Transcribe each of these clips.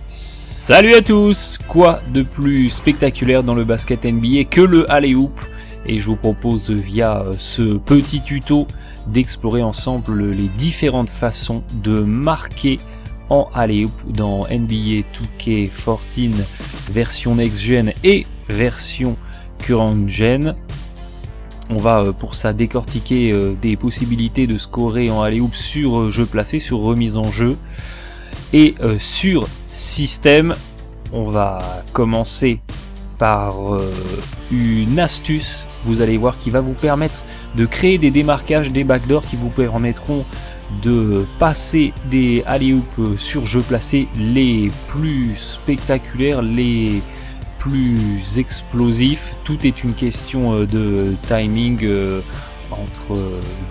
Salut à tous! Quoi de plus spectaculaire dans le basket NBA que le alley-oop? Et je vous propose via ce petit tuto d'explorer ensemble les différentes façons de marquer en alley-oop dans NBA 2K14 version next-gen et version current-gen. On va pour ça décortiquer des possibilités de scorer en alley-oop sur jeu placé, sur remise en jeu et sur système. On va commencer par une astuce, vous allez voir, qui va vous permettre de créer des démarquages, des backdoors qui vous permettront de passer des alley-oop sur jeu placé les plus spectaculaires, les plus explosifs. Tout est une question de timing entre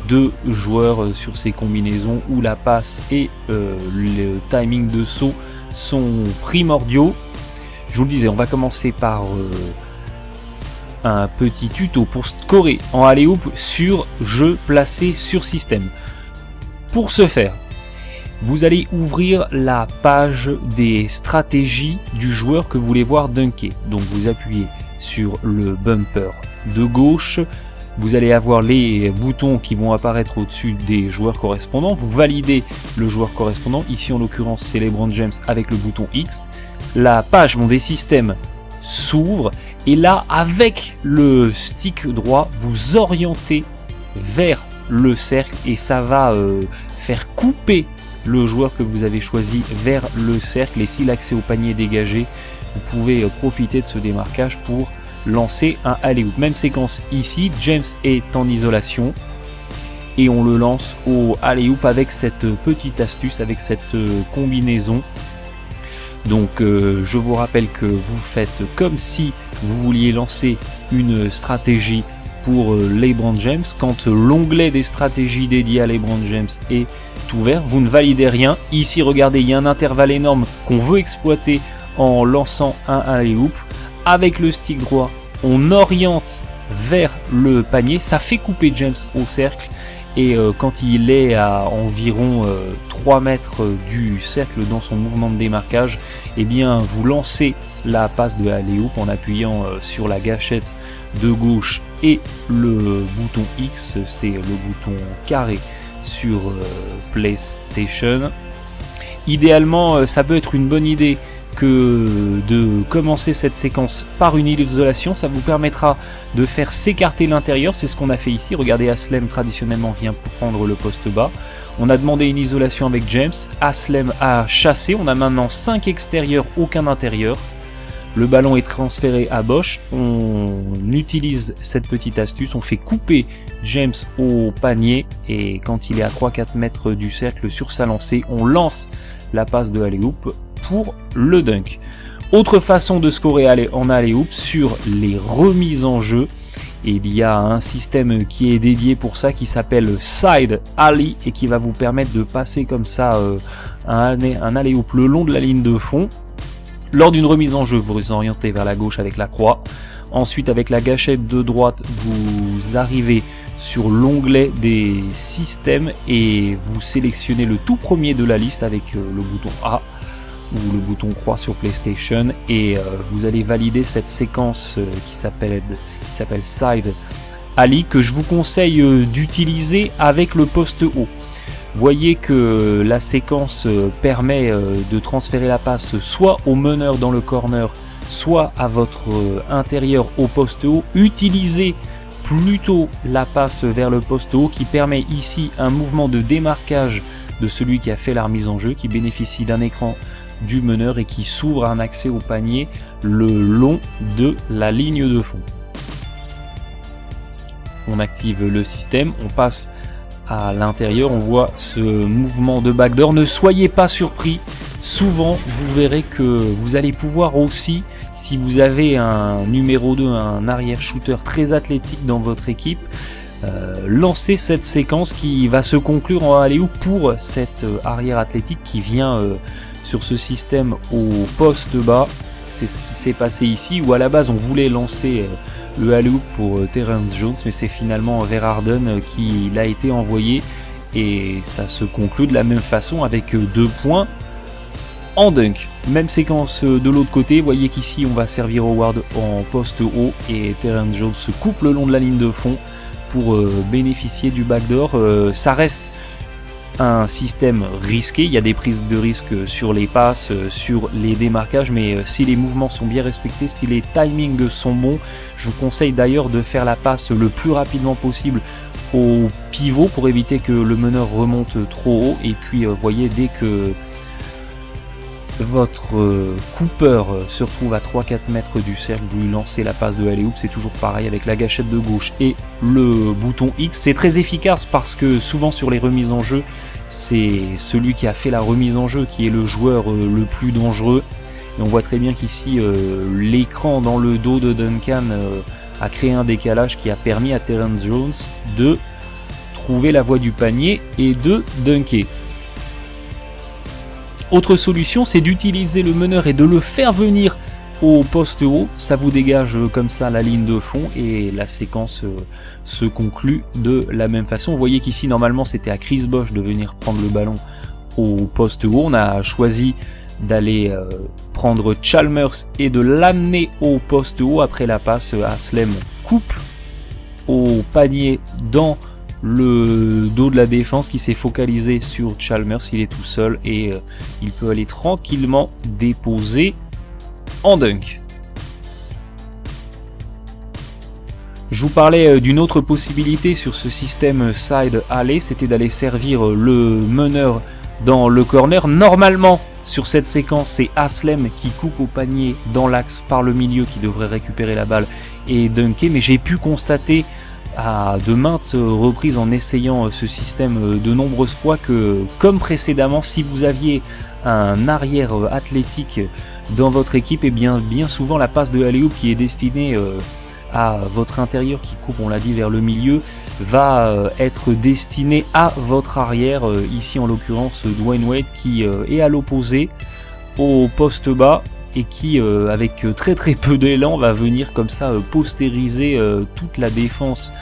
deux joueurs sur ces combinaisons où la passe et le timing de saut sont primordiaux. Je vous le disais, on va commencer par un petit tuto pour scorer en alley-oop sur jeu placé sur système. Pour ce faire, vous allez ouvrir la page des stratégies du joueur que vous voulez voir dunker. Donc vous appuyez sur le bumper de gauche. Vous allez avoir les boutons qui vont apparaître au-dessus des joueurs correspondants. Vous validez le joueur correspondant. Ici, en l'occurrence, c'est LeBron James avec le bouton X. La page des systèmes s'ouvre. Et là, avec le stick droit, vous orientez vers le cercle. Et ça va faire couper le joueur que vous avez choisi vers le cercle. Et si l'accès au panier est dégagé, vous pouvez profiter de ce démarquage pour lancer un alley-oop. Même séquence ici, James est en isolation et on le lance au alley-oop avec cette petite astuce, avec cette combinaison. Donc je vous rappelle que vous faites comme si vous vouliez lancer une stratégie pour LeBron James. Quand l'onglet des stratégies dédiées à LeBron James est ouvert, vous ne validez rien. Ici, regardez, il y a un intervalle énorme qu'on veut exploiter en lançant un alley-oop. Avec le stick droit, on oriente vers le panier, ça fait couper James au cercle et quand il est à environ 3 mètres du cercle dans son mouvement de démarquage, eh bien vous lancez la passe de alley-oop en appuyant sur la gâchette de gauche et le bouton X, c'est le bouton carré sur PlayStation. Idéalement, ça peut être une bonne idée que de commencer cette séquence par une isolation. Ça vous permettra de faire s'écarter l'intérieur, c'est ce qu'on a fait ici. Regardez, Haslem traditionnellement vient prendre le poste bas. On a demandé une isolation avec James, Haslem a chassé, on a maintenant 5 extérieurs, aucun intérieur. Le ballon est transféré à Bosh, on utilise cette petite astuce, on fait couper James au panier et quand il est à 3-4 mètres du cercle sur sa lancée, on lance la passe de alley-oop pour le dunk. Autre façon de scorer en alley-oop sur les remises en jeu, il y a un système qui est dédié pour ça qui s'appelle Side Alley et qui va vous permettre de passer comme ça un alley-oop le long de la ligne de fond. Lors d'une remise en jeu, vous vous orientez vers la gauche avec la croix. Ensuite, avec la gâchette de droite, vous arrivez sur l'onglet des systèmes et vous sélectionnez le tout premier de la liste avec le bouton A ou le bouton croix sur PlayStation et vous allez valider cette séquence qui s'appelle Side Alley que je vous conseille d'utiliser avec le poste haut. Voyez que la séquence permet de transférer la passe soit au meneur dans le corner, soit à votre intérieur au poste haut. Utilisez plutôt la passe vers le poste haut qui permet ici un mouvement de démarquage de celui qui a fait la remise en jeu, qui bénéficie d'un écran du meneur et qui s'ouvre un accès au panier le long de la ligne de fond. On active le système, on passe à l'intérieur, on voit ce mouvement de backdoor. Ne soyez pas surpris, souvent vous verrez que vous allez pouvoir aussi, si vous avez un numéro 2, un arrière shooter très athlétique dans votre équipe, lancer cette séquence qui va se conclure en alley-oop pour cet arrière athlétique qui vient sur ce système au poste bas. C'est ce qui s'est passé ici, où à la base on voulait lancer le alley-oop pour Terence Jones, mais c'est finalement Verharden qui l'a été envoyé, et ça se conclut de la même façon avec 2 points en dunk. Même séquence de l'autre côté, vous voyez qu'ici on va servir Howard en poste haut, et Terence Jones se coupe le long de la ligne de fond pour bénéficier du backdoor. Ça reste un système risqué, il y a des prises de risque sur les passes, sur les démarquages, mais si les mouvements sont bien respectés, si les timings sont bons, je vous conseille d'ailleurs de faire la passe le plus rapidement possible au pivot pour éviter que le meneur remonte trop haut. Et puis voyez, dès que votre Cooper se retrouve à 3-4 mètres du cercle, vous lui lancez la passe de alley-oop. C'est toujours pareil avec la gâchette de gauche et le bouton X. C'est très efficace parce que souvent sur les remises en jeu, c'est celui qui a fait la remise en jeu qui est le joueur le plus dangereux. Et on voit très bien qu'ici l'écran dans le dos de Duncan a créé un décalage qui a permis à Terence Jones de trouver la voie du panier et de dunker. Autre solution, c'est d'utiliser le meneur et de le faire venir au poste haut. Ça vous dégage comme ça la ligne de fond et la séquence se conclut de la même façon. Vous voyez qu'ici, normalement, c'était à Chris Bosh de venir prendre le ballon au poste haut. On a choisi d'aller prendre Chalmers et de l'amener au poste haut. Après la passe, Haslem coupe au panier dans le dos de la défense qui s'est focalisé sur Chalmers. Il est tout seul et il peut aller tranquillement déposer en dunk. Je vous parlais d'une autre possibilité sur ce système side alley, c'était d'aller servir le meneur dans le corner. Normalement sur cette séquence, c'est Haslem qui coupe au panier dans l'axe par le milieu qui devrait récupérer la balle et dunker, mais j'ai pu constater à de maintes reprises en essayant ce système de nombreuses fois que, comme précédemment, si vous aviez un arrière athlétique dans votre équipe, et bien souvent la passe de alley-oop qui est destinée à votre intérieur qui coupe, on l'a dit, vers le milieu, va être destinée à votre arrière, ici en l'occurrence Dwyane Wade qui est à l'opposé au poste bas et qui avec très peu d'élan va venir comme ça postériser toute la défense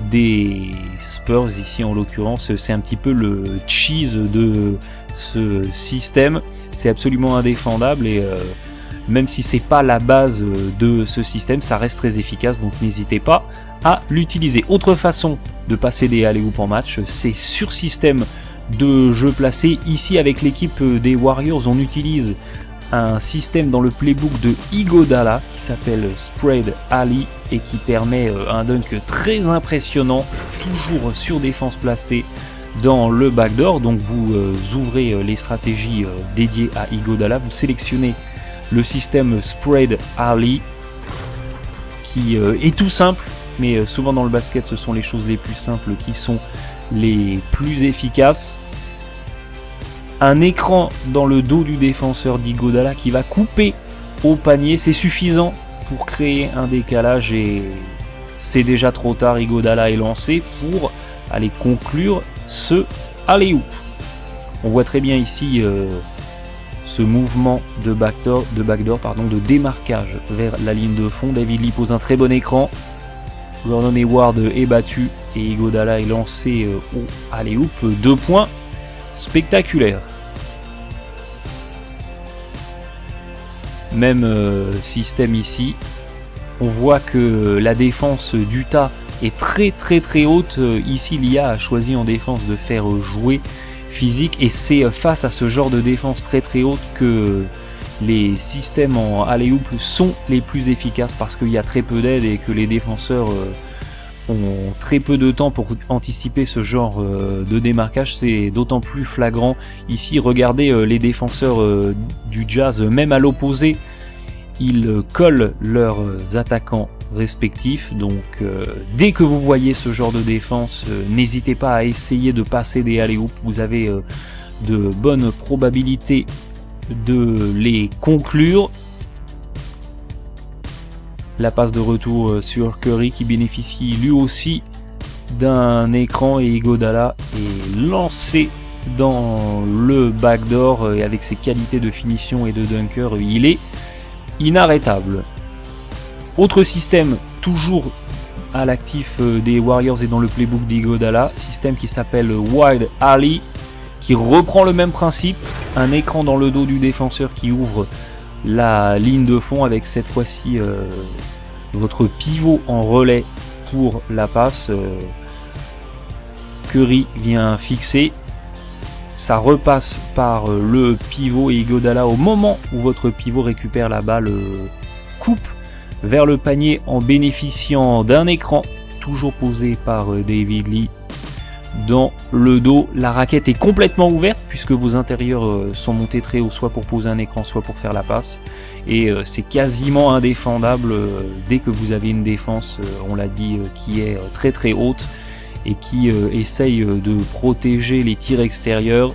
des Spurs. Ici en l'occurrence c'est un petit peu le cheese de ce système, c'est absolument indéfendable et même si c'est pas la base de ce système, ça reste très efficace, donc n'hésitez pas à l'utiliser. Autre façon de passer des alley-oop en match, c'est sur système de jeu placé. Ici avec l'équipe des Warriors, on utilise un système dans le playbook de Iguodala qui s'appelle Spread Alley et qui permet un dunk très impressionnant, toujours sur défense placée dans le backdoor. Donc vous ouvrez les stratégies dédiées à Iguodala, vous sélectionnez le système Spread Alley qui est tout simple, mais souvent dans le basket ce sont les choses les plus simples qui sont les plus efficaces. Un écran dans le dos du défenseur d'Iguodala qui va couper au panier, c'est suffisant pour créer un décalage et c'est déjà trop tard. Iguodala est lancé pour aller conclure ce alley-oop. On voit très bien ici ce mouvement de backdoor, de démarquage vers la ligne de fond. David Lee pose un très bon écran. Gordon Hayward est battu et Iguodala est lancé au alley-oop. 2 points spectaculaires. Même système ici. On voit que la défense d'Utah est très haute. Ici l'IA a choisi en défense de faire jouer physique et c'est face à ce genre de défense très haute que les systèmes en alley-oop sont les plus efficaces parce qu'il y a très peu d'aide et que les défenseurs ont très peu de temps pour anticiper ce genre de démarquage. C'est d'autant plus flagrant ici. Regardez les défenseurs du Jazz, même à l'opposé, ils collent leurs attaquants respectifs. Donc dès que vous voyez ce genre de défense, n'hésitez pas à essayer de passer des alley-oop. Vous avez de bonnes probabilités de les conclure. La passe de retour sur Curry qui bénéficie lui aussi d'un écran et Iguodala est lancé dans le backdoor et avec ses qualités de finition et de dunker, il est inarrêtable. Autre système, toujours à l'actif des Warriors et dans le playbook d'Iguodala, système qui s'appelle Wide Alley, qui reprend le même principe, un écran dans le dos du défenseur qui ouvre la ligne de fond avec cette fois-ci votre pivot en relais pour la passe. Curry vient fixer, ça repasse par le pivot et Iguodala au moment où votre pivot récupère la balle, coupe vers le panier en bénéficiant d'un écran toujours posé par David Lee dans le dos. La raquette est complètement ouverte puisque vos intérieurs sont montés très haut, soit pour poser un écran, soit pour faire la passe. Et c'est quasiment indéfendable dès que vous avez une défense, on l'a dit, qui est très très haute et qui essaye de protéger les tirs extérieurs.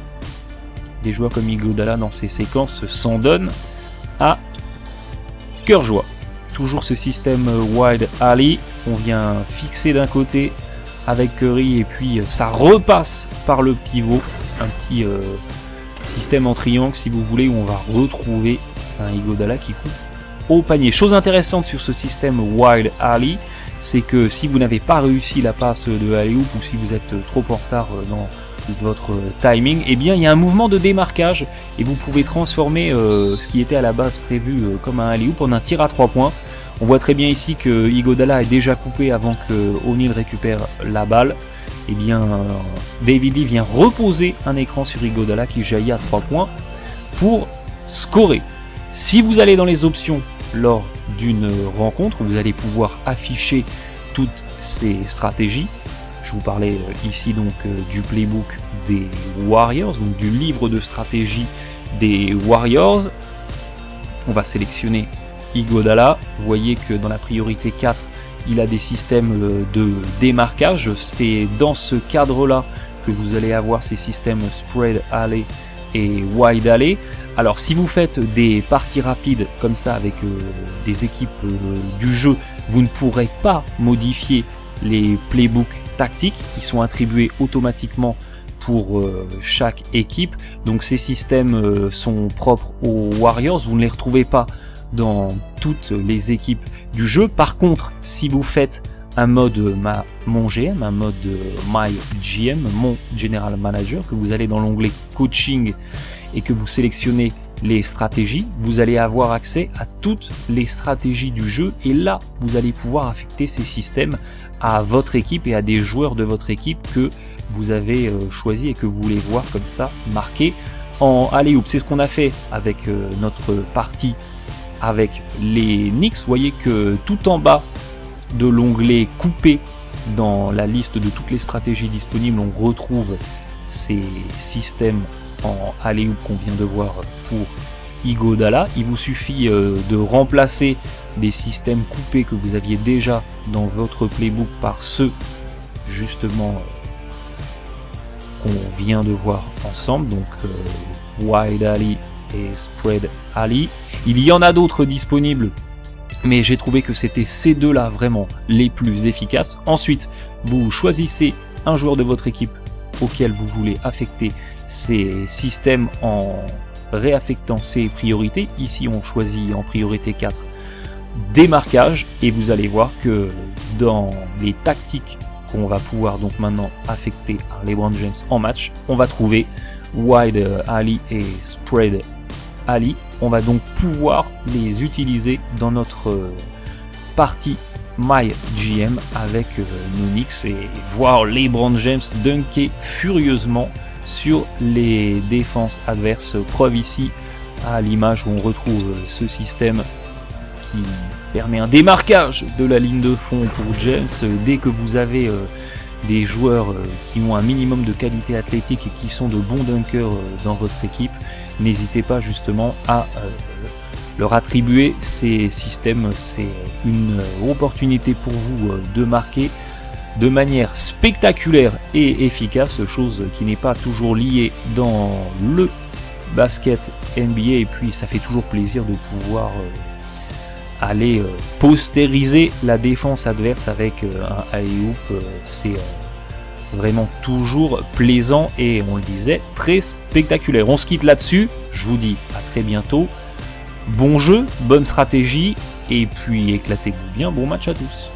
Des joueurs comme Iguodala dans ces séquences s'en donnent à cœur joie. Toujours ce système Wide Alley, on vient fixer d'un côté avec Curry et puis ça repasse par le pivot, un petit système en triangle si vous voulez, où on va retrouver un Iguodala qui coupe au panier. Chose intéressante sur ce système Wide Alley, c'est que si vous n'avez pas réussi la passe de alley-oop ou si vous êtes trop en retard dans votre timing, eh bien il y a un mouvement de démarquage et vous pouvez transformer ce qui était à la base prévu comme un alley-oop en un tir à 3 points. On voit très bien ici que Iguodala est déjà coupé avant que O'Neal récupère la balle. Eh bien, David Lee vient reposer un écran sur Iguodala qui jaillit à 3 points pour scorer. Si vous allez dans les options lors d'une rencontre, vous allez pouvoir afficher toutes ces stratégies. Je vous parlais ici donc du playbook des Warriors, donc du livre de stratégie des Warriors. On va sélectionner Iguodala. Vous voyez que dans la priorité 4, il a des systèmes de démarquage. C'est dans ce cadre-là que vous allez avoir ces systèmes Spread Alley et Wide Alley. Alors si vous faites des parties rapides comme ça avec des équipes du jeu, vous ne pourrez pas modifier les playbooks tactiques, ils sont attribués automatiquement pour chaque équipe. Donc ces systèmes sont propres aux Warriors, vous ne les retrouvez pas dans toutes les équipes du jeu. Par contre, si vous faites un mode mon GM, un mode My GM, mon General Manager, que vous allez dans l'onglet Coaching et que vous sélectionnez les stratégies, vous allez avoir accès à toutes les stratégies du jeu et là, vous allez pouvoir affecter ces systèmes à votre équipe et à des joueurs de votre équipe que vous avez choisi et que vous voulez voir comme ça marqué en alley-oop. C'est ce qu'on a fait avec notre partie avec les Knicks. Vous voyez que tout en bas de l'onglet coupé dans la liste de toutes les stratégies disponibles, on retrouve ces systèmes en alley-oop qu'on vient de voir pour Iguodala. Il vous suffit de remplacer des systèmes coupés que vous aviez déjà dans votre playbook par ceux justement qu'on vient de voir ensemble, donc Wide Alley et Spread Alley. Il y en a d'autres disponibles, mais j'ai trouvé que c'était ces deux-là vraiment les plus efficaces. Ensuite, vous choisissez un joueur de votre équipe auquel vous voulez affecter ces systèmes en réaffectant ses priorités. Ici, on choisit en priorité 4 démarquage et vous allez voir que dans les tactiques qu'on va pouvoir donc maintenant affecter à LeBron James en match, on va trouver Wide Alley et Spread Alley. On va donc pouvoir les utiliser dans notre partie My GM avec nos Knicks et voir LeBron James dunker furieusement sur les défenses adverses. Preuve ici à l'image où on retrouve ce système qui permet un démarquage de la ligne de fond pour James. Dès que vous avez des joueurs qui ont un minimum de qualité athlétique et qui sont de bons dunkers dans votre équipe, n'hésitez pas justement à leur attribuer ces systèmes. C'est une opportunité pour vous de marquer de manière spectaculaire et efficace, chose qui n'est pas toujours liée dans le basket NBA, et puis ça fait toujours plaisir de pouvoir aller postériser la défense adverse avec un alley-oop. C'est vraiment toujours plaisant et on le disait très spectaculaire. On se quitte là-dessus, je vous dis à très bientôt bon jeu, bonne stratégie, et puis éclatez-vous bien, bon match à tous.